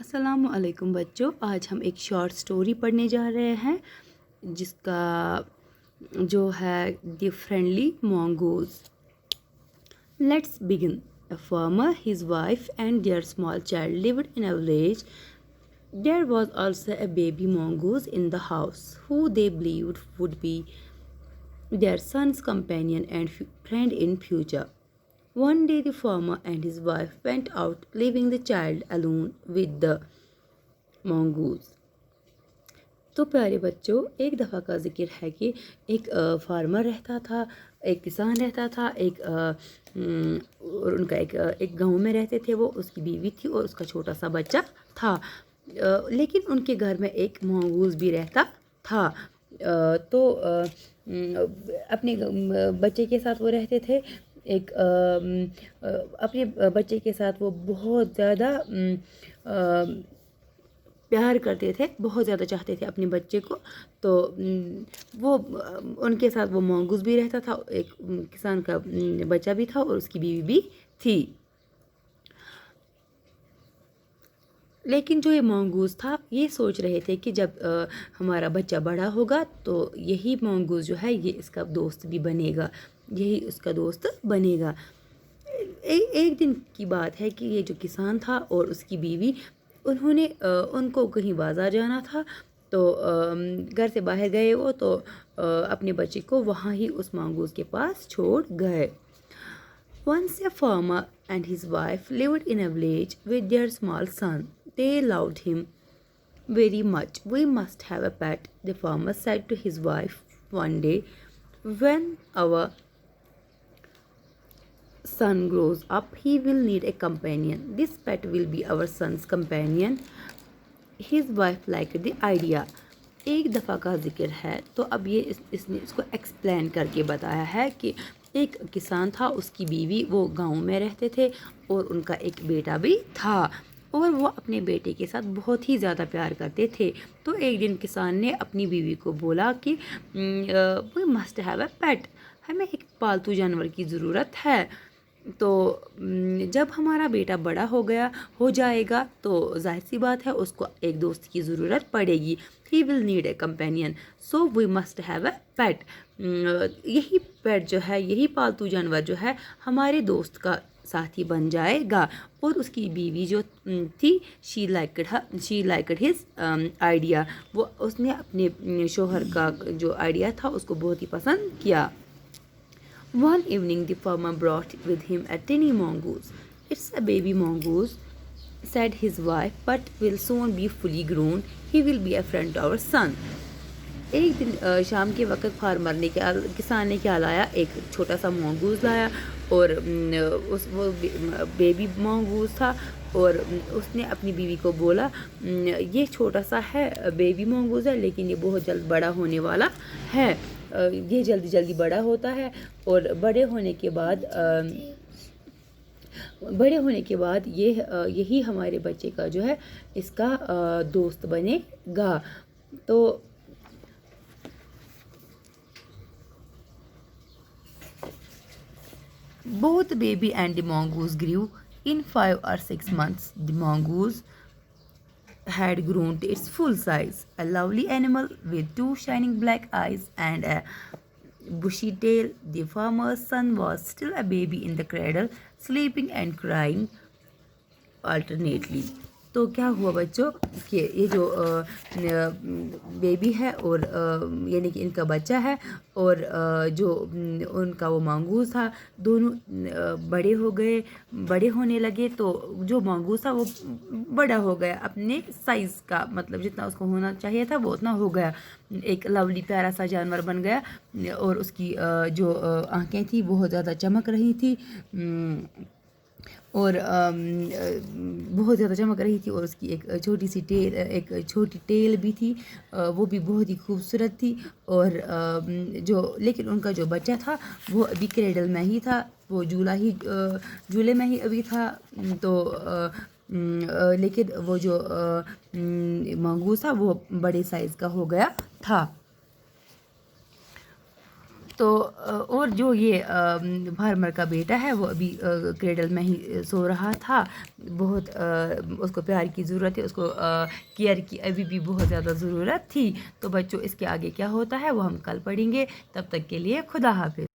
السلام علیکم بچوں، آج ہم ایک شارٹ سٹوری پڑھنے جا رہے ہیں جس کا جو ہے the friendly mongoose. Let's begin. A farmer, his wife and their small child lived in a village. There was also a baby mongoose in the house, who they believed would be their son's companion and friend in future. One day the farmer and his wife went out, leaving the child alone with the mongoose. تو پیارے بچوں، ایک دفعہ کا ذکر ہے کہ ایک فارمر رہتا تھا، ایک کسان رہتا تھا، اور ان کا ایک گاؤں میں رہتے تھے وہ، اس کی بیوی تھی اور اس کا چھوٹا سا بچہ تھا، لیکن ان کے گھر میں ایک مونگوز بھی رہتا تھا۔ تو اپنے بچے کے ساتھ وہ رہتے تھے، اپنے بچے کے ساتھ وہ بہت زیادہ پیار کرتے تھے، بہت زیادہ چاہتے تھے اپنے بچے کو، تو وہ ان کے ساتھ وہ مونگوز بھی رہتا تھا، ایک کسان کا بچہ بھی تھا اور اس کی بیوی بھی تھی۔ لیکن جو یہ مونگوز تھا یہ سوچ رہے تھے کہ جب ہمارا بچہ بڑا ہوگا تو یہی مونگوز جو ہے یہ اس کا دوست بھی بنے گا، یہی اس کا دوست بنے گا۔ ایک دن کی بات ہے کہ یہ جو کسان تھا اور اس کی بیوی، انہوں نے ان کو کہیں بازار جانا تھا، تو گھر سے باہر گئے وہ، تو اپنے بچے کو وہاں ہی اس مونگوز کے پاس چھوڑ گئے۔ Once a farmer and his wife lived in a village with their small son. They loved him very much. We must have a pet, the farmer said to his wife one day. When our son grows up, he will need a companion. This pet will be our son's companion. His wife liked the idea. ایک دفعہ کا ذکر ہے، تو اب یہ اس نے اس کو ایکسپلین کر کے بتایا ہے کہ ایک کسان تھا، اس کی بیوی، وہ گاؤں میں رہتے تھے اور ان کا ایک بیٹا بھی تھا، اور وہ اپنے بیٹے کے ساتھ بہت ہی زیادہ پیار کرتے تھے۔ تو ایک دن کسان نے اپنی بیوی کو بولا کہ we must have a pet، ہمیں ایک پالتو جانور کی ضرورت ہے، تو جب ہمارا بیٹا بڑا ہو جائے گا تو ظاہر سی بات ہے اس کو ایک دوست کی ضرورت پڑے گی۔ He will need a companion, so we must have a pet. یہی پیٹ جو ہے، یہی پالتو جانور جو ہے ہمارے دوست کا ساتھی بن جائے گا۔ اور اس کی بیوی جو تھی she liked his idea، وہ اس نے اپنے شوہر کا جو آئیڈیا تھا اس کو بہت ہی پسند کیا۔ One evening the farmer brought with him a tiny mongoose. It's a baby mongoose, said his wife, but will soon be fully grown. He will be a friend to our son. ایک دن شام کے وقت کسان نے کیا لایا، ایک چھوٹا سا مونگوز لایا، اور وہ بیبی مونگوز تھا، اور اس نے اپنی بیوی کو بولا یہ چھوٹا سا ہے، بیبی مونگوز ہے، لیکن یہ بہت جلد بڑا ہونے والا ہے، یہ جلدی بڑا ہوتا ہے، اور بڑے ہونے کے بعد یہی ہمارے بچے کا جو ہے اس کا دوست بنے گا۔ تو both the baby and the mongoose grew. In 5 or 6 months, the mongoose had grown to its full size, a lovely animal with 2 shining black eyes and a bushy tail. The farmer's son was still a baby in the cradle, sleeping and crying alternately. تو کیا ہوا بچوں کہ یہ جو baby ہے، اور یعنی کہ ان کا بچہ ہے، اور جو ان کا وہ مونگوز تھا، دونوں بڑے ہونے لگے، تو جو مونگوز تھا وہ بڑا ہو گیا اپنے سائز کا، مطلب جتنا اس کو ہونا چاہیے تھا وہ اتنا ہو گیا، ایک لولی پیارا سا جانور بن گیا، اور اس کی جو آنکھیں تھیں بہت زیادہ چمک رہی تھی، اور بہت زیادہ چمک رہی تھی، اور اس کی ایک چھوٹی ٹیل بھی تھی، وہ بھی بہت ہی خوبصورت تھی، اور لیکن ان کا جو بچہ تھا وہ ابھی کریڈل میں ہی تھا، وہ جولے میں ہی ابھی تھا، تو لیکن وہ جو مونگوز تھا وہ بڑے سائز کا ہو گیا تھا۔ تو اور جو یہ فارمر کا بیٹا ہے وہ ابھی کریڈل میں ہی سو رہا تھا، بہت اس کو پیار کی ضرورت ہے، اس کو کیئر کی ابھی بھی بہت زیادہ ضرورت تھی۔ تو بچوں اس کے آگے کیا ہوتا ہے وہ ہم کل پڑھیں گے، تب تک کے لیے خدا حافظ۔